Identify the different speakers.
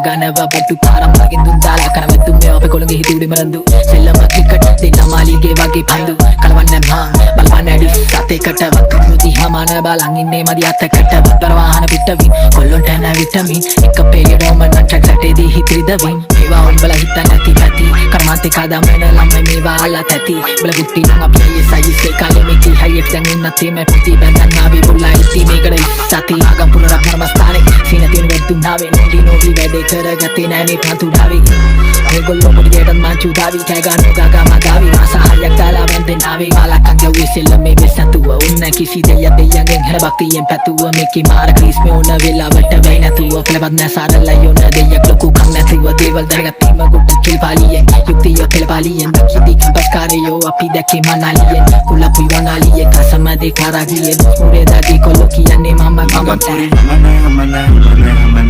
Speaker 1: ගනව පොට්ටු පාරම් වලින් දුන් දාලා කරවැත්තු මේ අපේ කොළගේ හිතුවේ මරන්දු සෙල්ලම ක්‍රිකට් දෙන්න මාලිගේ වගේ පන්දු කලවන්න මං බලපන්න ඇඩි සතේකට වතුරුදි හමාන බලන් ඉන්නේ මදි අතකට වතර වාහන පිටවින් කොල්ලොන්ට නැ විටමින් එක පෙරියඩම නටකටේදී හිතරිදවින් මේවා උඹලා හිතන්නේ නැති පැති කර්මාන්තේ කාදා මන ළමයි මේවා අල්ලා තැති බල ගුට්ටි නම් අපි සයිසේ කාලේ මේටි හයිට් දැන් ඉන්නත් මේ පුති බඳන් ආවි බුල්ලා ඉති මේකට සති ආගම් පුනරක් නමස්කාරේ සීන තියෙන වෙද්දුන් නාවේ නොඩි නොවි වැඩේ කරගත්තේ නැනේ පන්තු ඩාවි මේගොල්ලෝ පොඩියට මාචු ඩාවි කෑ ගන්නෝ ගාගා මගාවි මාසහයක් දාලා වෙන්දෙන් ආවේ මාලකන් ගවි සෙල්ල මේ වෙසතුව උන්න කිසි දෙයගෙන් හැබක්තියෙන් පැතුව මේකේ මාර ක්‍රීස් මේ උන වෙලාවට වෙයි නැතුව පළවත් නැසාරලා යොන දෙයක් ලොකු කම් නැතිව දේවල් දරගත්තීම ගොඩ කිල්පාලියෙන් යුක්තිය පෙළපාලියෙන් දකිති කම්පස්කාරයෝ අපි දැකේ මනාලියෙන් කුලපුයි වනාලියේ කසමදේ කරාගියේ මුරේ දාදී කොල්ලෝ කියන්නේ මම
Speaker 2: Mana